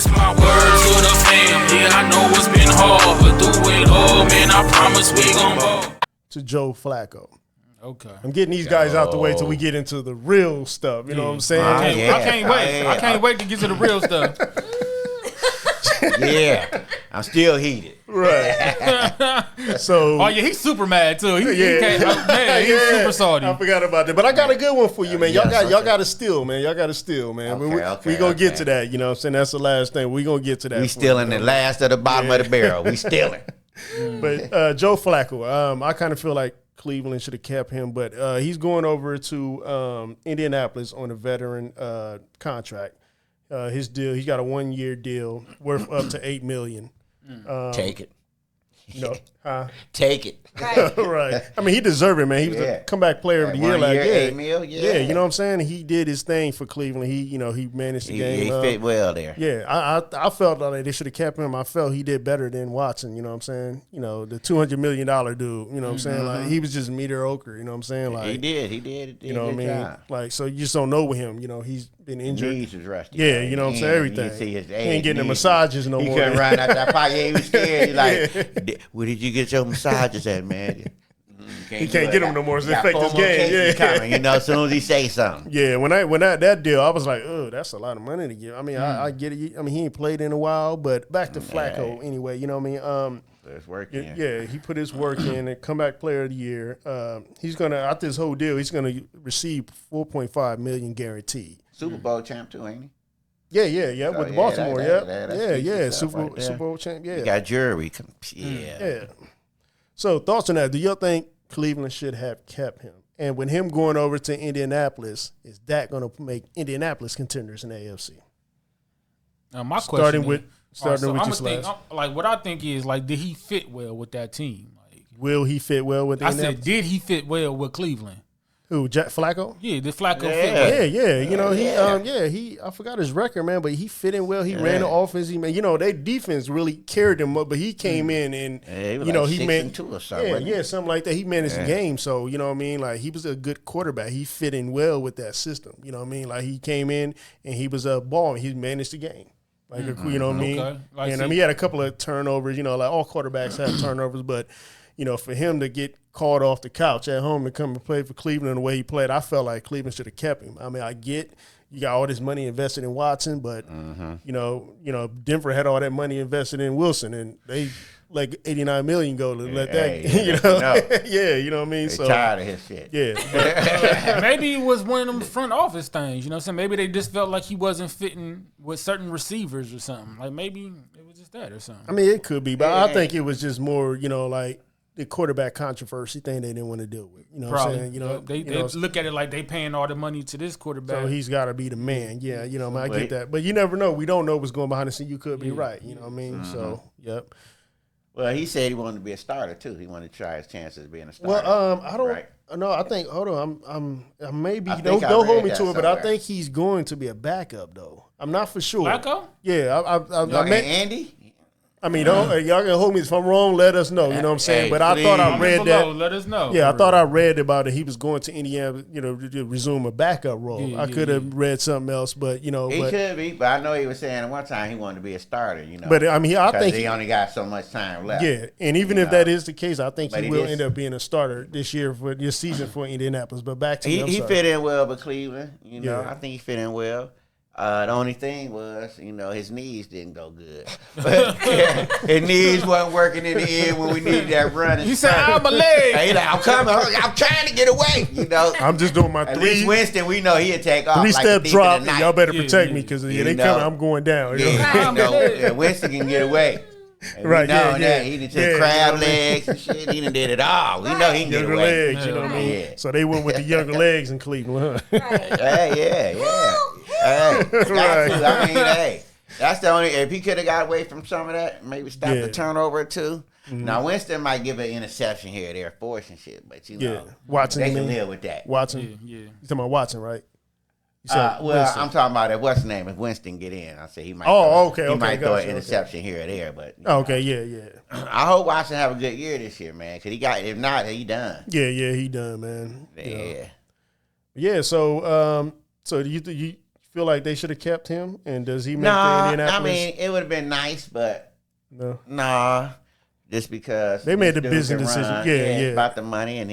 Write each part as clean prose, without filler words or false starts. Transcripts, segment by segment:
It's my word to the family. I know it's been hard, but through it all, man, I promise we gon' ball. To Joe Flacco. Okay. I'm getting these guys out the way till we get into the real stuff. You know what I'm saying? I can't wait. I can't wait to get to the real stuff. Yeah, I'm still heated. Right. So. Oh yeah, he's super mad too. He can't, he's super salty. I forgot about that, but I got a good one for you, man. Y'all got to steal, man. Y'all got to steal, man. We gonna get to that. You know what I'm saying? That's the last thing. We gonna get to that. We stealing the last of the bottom of the barrel. We stealing. But Joe Flacco, I kind of feel like Cleveland should have kept him, but he's going over to Indianapolis on a veteran contract. His deal, he's got a 1-year deal worth up to $8 million. Take it. No, take it. Right. I mean, he deserved it, man. He was a comeback player of the year. Like, $8 million, yeah. You know what I'm saying? He did his thing for Cleveland. He managed the game. He fit well there. Yeah, I felt like they should have kept him. I felt he did better than Watson. You know what I'm saying? You know, the $200 million dude. You know what I'm saying? Like, he was just mediocre. You know what I'm saying? Like, he did. You know what I mean? Job. Like, so you just don't know with him. You know, he's been injured. Knees was rusty. Yeah, you know what I'm saying? Everything. He ain't getting the massages no more. He couldn't run out that pocket. He was scared. He's like, where did you get your massages at, man? He can't get them no more. It's affect his game. Yeah, coming, you know, as soon as he say something. Yeah, when that deal, I was like, oh, that's a lot of money to give. I mean, I get it. I mean, he ain't played in a while, but back to Flacco anyway. You know what I mean? His work in. Yeah, he put his work in and comeback player of the year. He's gonna out this whole deal. He's gonna receive $4.5 million guaranteed. Super Bowl champ too, ain't he? Yeah, with the Baltimore. Super Bowl champ. Yeah, he got jury. Yeah. So thoughts on that? Do you think Cleveland should have kept him? And with him going over to Indianapolis, is that going to make Indianapolis contenders in the AFC? Now my question starting with this last. Like what I think is like, did he fit well with that team? Like, will he fit well with Indianapolis? I said, did he fit well with Cleveland? Who, Jack Flacco? Yeah, did Flacco fit well? Yeah. You know, he I forgot his record, man, but he fit in well. He ran the offense. Their defense really carried him up, but he came in and, he managed 6-2 or something. Something like that. He managed the game. So, you know what I mean? Like, he was a good quarterback. He fit in well with that system. You know what I mean? Like, he came in and he was a ball. He managed the game. Like, you know what I mean? Okay. Like, and he had a couple of turnovers. You know, like all quarterbacks have turnovers, but, you know, for him to get called off the couch at home to come and play for Cleveland the way he played, I felt like Cleveland should have kept him. I mean, I get you got all this money invested in Watson, but you know, Denver had all that money invested in Wilson, and they like $89 million go to let that. You know what I mean. They're tired of his shit. Yeah, maybe it was one of them front office things. You know what I'm saying? Maybe they just felt like he wasn't fitting with certain receivers or something. Like maybe it was just that or something. I mean, it could be, but I think it was just more, you know, like the quarterback controversy thing they didn't want to deal with. You know what I'm saying? You know, they look at it like they paying all the money to this quarterback. So he's got to be the man. Yeah, you know, I get that. But you never know. We don't know what's going behind the scenes. You could be right. You know what I mean? So, yep. Well, he said he wanted to be a starter, too. He wanted to try his chances of being a starter. Well, I don't no, I think, hold on, I'm maybe, don't hold me to it, but I think he's going to be a backup, though. I'm not for sure. Flacco? Yeah. Andy? I mean, y'all can hold me if I'm wrong. Let us know. You know what I'm saying? But I thought I read that. Let us know. Yeah, I thought I read about it. He was going to Indiana, you know, to resume a backup role. I could have read something else, but you know, he could be. But I know he was saying at one time he wanted to be a starter. You know, but I mean, I think he only got so much time left. Yeah, and even if that is the case, I think he will end up being a starter this season for Indianapolis. But back to he fit in well with Cleveland. You know, I think he fit in well. The only thing was, you know, his knees didn't go good. But, his knees wasn't working in the end when we needed that run. You said, I'm a leg. He's like, I'm coming. I'm trying to get away. You know, I'm just doing my At least Winston, we know he'd take off. 3-step drop. Y'all better protect me because they coming. I'm going down. Winston can get away. And right, he done took crab legs and shit. He done did it all. We know he can get away. Legs, you know what I mean? Yeah. So they went with the younger legs in Cleveland, huh? Hey, I mean, hey, that's the only. If he could have got away from some of that, maybe stop the turnover too. Now Winston might give an interception here or there, force and shit, but you know, Watson, they can live with that. Watson, you talking about Watson, right? I'm talking about what's the name? If Winston get in, I say he might. He might throw an interception here or there, but I hope Watson have a good year this year, man. Cause if not, he done. Yeah, he done, man. Yeah. Yeah. So do you feel like they should have kept him? And does he make the Indianapolis? I mean, it would have been nice, but just because they made the business decision. Yeah, about the money and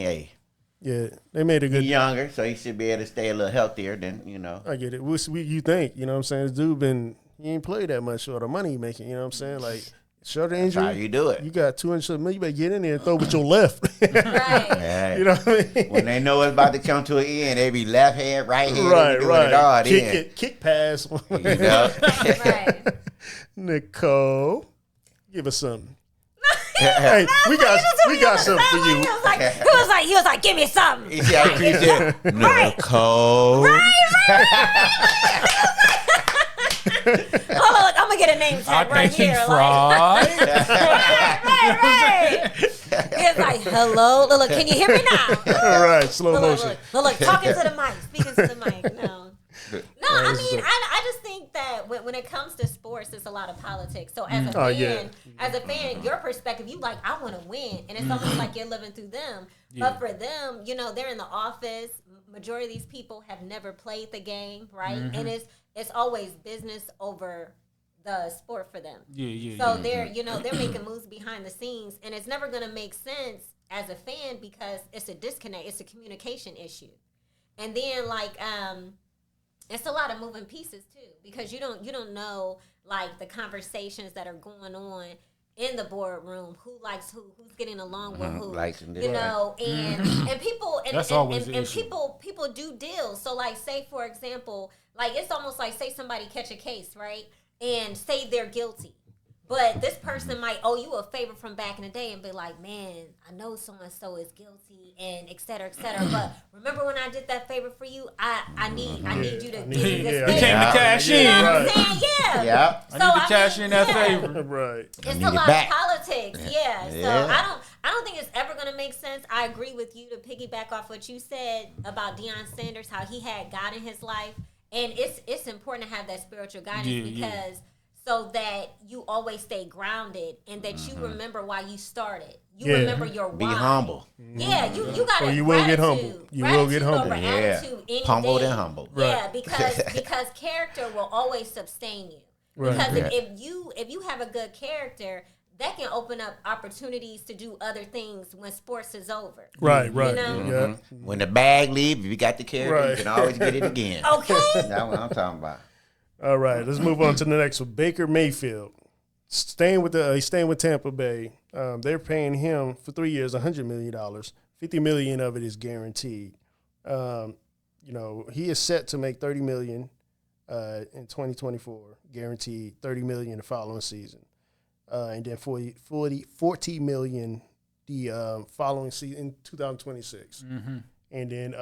yeah, they made a good. He's younger, so he should be able to stay a little healthier than I get it. You think? You know what I'm saying? This dude he ain't played that much for the money he making. You know what I'm saying? Like shoulder injury. That's how you do it. You got $200 million. You better get in there and throw with your left. Right. You know what I mean? When they know it's about to come to an end, they be left hand, right hand, right. Kick pass. Right. Nicole, give us something. Hey, we got something for you. He was like, give me something. He said, Nicole. Oh, look, I'm gonna get a name tag right here. Right. Right. It's like, hello, look, can you hear me now? All right, slow motion. Look, talking to the mic, speaking to the mic. No, I mean, I just think that when it comes to sports, it's a lot of politics. So as a fan, your perspective, you like, I want to win, and it's almost like you're living through them. Yeah. But for them, they're in the office. Majority of these people have never played the game, right? Mm-hmm. And it's always business over the sport for them. So they're they're making moves behind the scenes, and it's never going to make sense as a fan because it's a disconnect. It's a communication issue, and then it's a lot of moving pieces too because you don't know like the conversations that are going on in the boardroom, who likes who's getting along with who, and people and people do deals. So like, say for example, like it's almost like say somebody catch a case, right, and say they're guilty, but this person might owe you a favor from back in the day and be like, man, I know so and so is guilty and et cetera, but remember when I did that favor for you? I need you to give me this favor. You came to cash in. You know what I'm saying? Yeah. I need to cash in that favor. Right. It's a lot of politics. Yeah. So I don't think it's ever going to make sense. I agree with you to piggyback off what you said about Deion Sanders, how he had God in his life, and it's important to have that spiritual guidance because. So that you always stay grounded and that you remember why you started. You remember your why. Be humble. Yeah, you got to. You will get humble. You will get humble. Yeah. Humbled and humble. Yeah, because character will always sustain you. Right. Because if you have a good character, that can open up opportunities to do other things when sports is over. Right. Yeah. When the bag leaves, if you got the character, you can always get it again. Okay. That's what I'm talking about. All right, let's move on to the next one. Baker Mayfield, staying with Tampa Bay. They're paying him for 3 years, $100 million. $50 million of it is guaranteed. He is set to make $30 million in 2024, guaranteed $30 million the following season, and then $40 million the following season in 2026. Mm-hmm. And then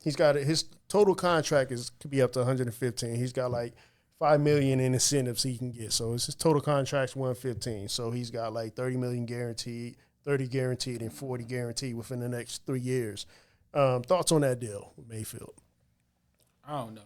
he's got his total contract could be up to 115. He's got like $5 million in incentives he can get. So his total contract's 115. So he's got like $30 million guaranteed, 30 guaranteed, and 40 guaranteed within the next 3 years. Thoughts on that deal with Mayfield? I don't know.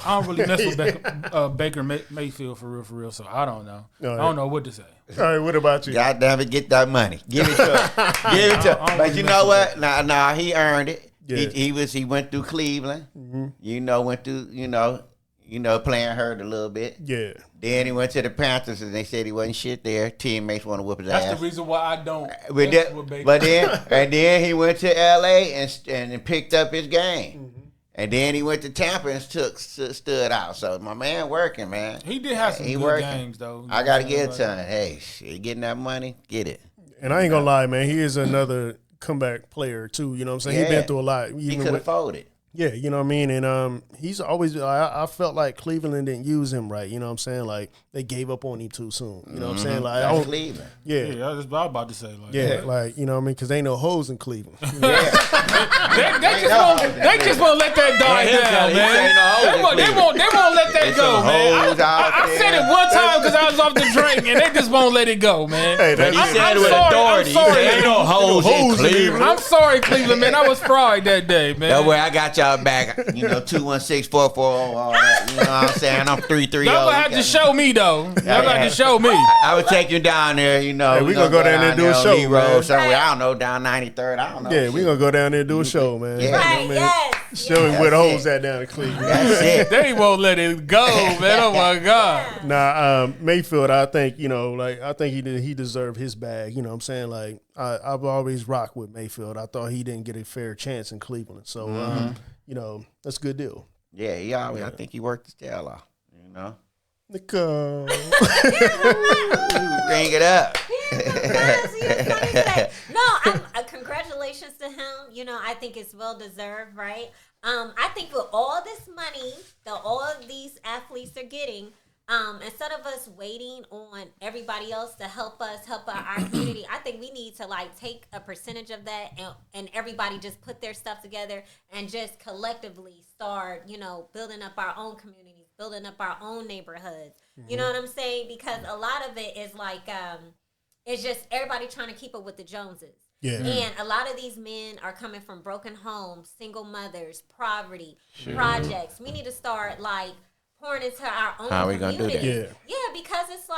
I don't really mess with Baker Mayfield for real. So I don't know. I don't know what to say. All right, what about you? God damn it, get that money. Give it to him. Give it to him. But you know what? Nah, he earned it. Yeah. He went through Cleveland. Mm-hmm. Went through playing hurt a little bit. Yeah. Then he went to the Panthers and they said he wasn't shit there. Teammates want to whoop his ass. That's the reason why I don't. But then he went to L.A. and picked up his game. Mm-hmm. And then he went to Tampa and stood out. So my man working, man. He did have some good games, though. I got to give it to him. Hey, getting that money, get it. And I ain't going to lie, man. He is another comeback player, too. You know what I'm saying? Yeah. He's been through a lot. He could afford it. Yeah, you know what I mean? And he's always, I felt like Cleveland didn't use him right. You know what I'm saying? Like, they gave up on him too soon. You know what I'm saying? Like, that's Cleveland. Yeah. That's what I was about to say. Like, you know what I mean? Because ain't no hoes in Cleveland. They just won't let that die down, man. They won't let that go, man. I said it one time because I was off the drink, and they just won't let it go, man. He said it with authority. He said ain't no hoes in Cleveland. I'm sorry, Cleveland, man. I was fried that day, man. That way I got y'all back, 216-440, all that. You know what I'm saying? I'm 330. Y'all gonna have to show me, though. Y'all gonna have to show me. I would take you down there, Hey, we gonna go down there and do a show, man. Somewhere, I don't know, down 93rd. I don't know. Yeah, we gonna go down there and do a show, man. Right, yes. Show him where the holes at down in Cleveland. That's it. They won't let it go, man. Oh my God. Nah, Mayfield, I think, I think he deserved his bag. You know what I'm saying? Like, I've always rocked with Mayfield. I thought he didn't get a fair chance in Cleveland. So, that's a good deal. Yeah, I think he worked his tail off, Nicole. Bring it up. No, congratulations to him. I think it's well deserved, right? I think with all this money that all of these athletes are getting, instead of us waiting on everybody else to help out our community, I think we need to take a percentage of that and everybody just put their stuff together and just collectively start, building up our own communities, building up our own neighborhoods. Mm-hmm. You know what I'm saying? Because a lot of it is it's just everybody trying to keep up with the Joneses. Yeah. And a lot of these men are coming from broken homes, single mothers, poverty, projects. We need to start pouring into our own How community. How we gonna do that? Yeah, because it's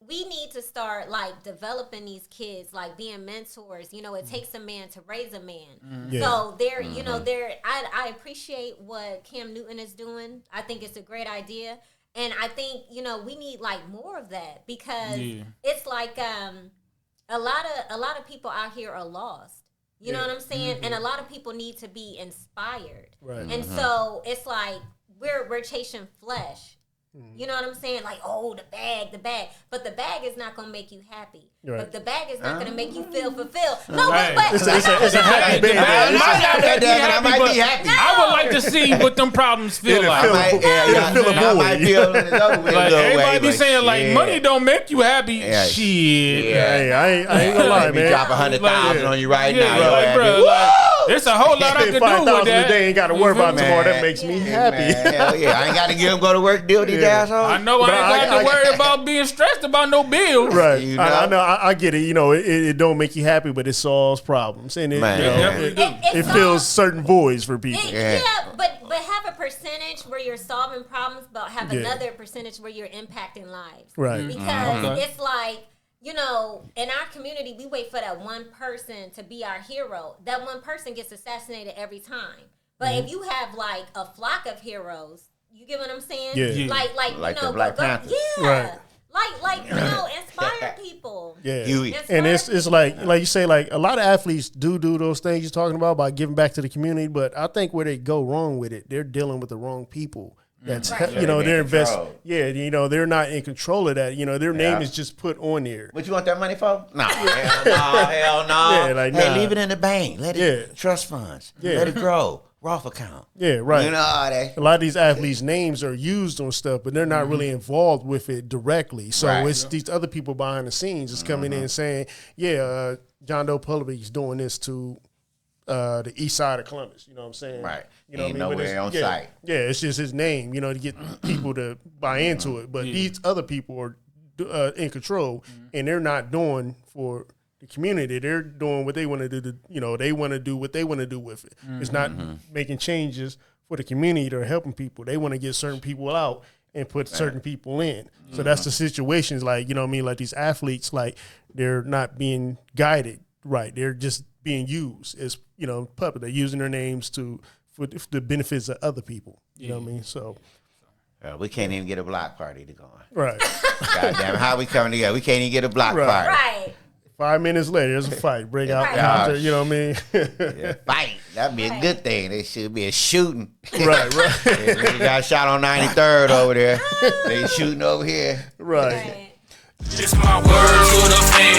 we need to start developing these kids, being mentors. It takes a man to raise a man. Mm-hmm. Yeah. So I appreciate what Cam Newton is doing. I think it's a great idea. And I think, we need more of that because it's a lot of people out here are lost. You know what I'm saying? Mm-hmm. And a lot of people need to be inspired. Right. And so it's we're chasing flesh. You know what I'm saying? The bag. But the bag is not going to make you happy. Right. But the bag is not going to make you feel fulfilled. No, but it's a happy bag. I might be happy. I would like to see what them problems feel like. I might feel everybody be saying money don't make you happy. Yeah. Shit. Hey, I ain't gonna lie, man. Drop 100,000 on you right now. There's a whole lot I could do with that. They ain't got to worry about tomorrow. That makes me happy. Hell yeah. I ain't got to get him go to work, deal with these assholes. I know I ain't got to worry about being stressed about no bills. Right. I know. I get it. It don't make you happy, but it solves problems. And it fills certain voids for people. But have a percentage where you're solving problems, but have another percentage where you're impacting lives. Right. Because it's in our community, we wait for that one person to be our hero. That one person gets assassinated every time. But if you have a flock of heroes, you get what I'm saying? Yeah. Like the Black Panthers. Yeah. Right. Inspire people. Yeah. And it's like you say, a lot of athletes do those things you're talking about giving back to the community, but I think where they go wrong with it, they're dealing with the wrong people. That's they're investing. Yeah, they're not in control of that. Their name is just put on there. What you want that money for? No, hell no. Yeah, hey, leave it in the bank. Let it trust funds. Yeah. Let it grow. Roth account. Yeah, right. A lot of these athletes' names are used on stuff, but they're not really involved with it directly. So it's these other people behind the scenes just coming in and saying, John Doe Pulovic's doing this to the east side of Columbus. You know what I'm saying? Right. Ain't nowhere on site. Yeah, it's just his name, to get people to buy into it. But these other people are in control, and they're not doing for the community. They're doing what they want to do. They want to do what they want to do with it. Mm-hmm. It's not making changes for the community. They're helping people. They want to get certain people out and put certain people in. So that's the situations like these athletes, they're not being guided right. They're just being used as, puppet. They're using their names for the benefits of other people. You know what I mean? So we can't even get a block party to go on. Right. God damn it, how we coming together? We can't even get a block party. Right. 5 minutes later, there's a fight. Break out. You know what I mean? Fight. That'd be a good thing. There should be a shooting. Right. We got shot on 93rd over there. They shooting over here. Right. It's my word to the fans.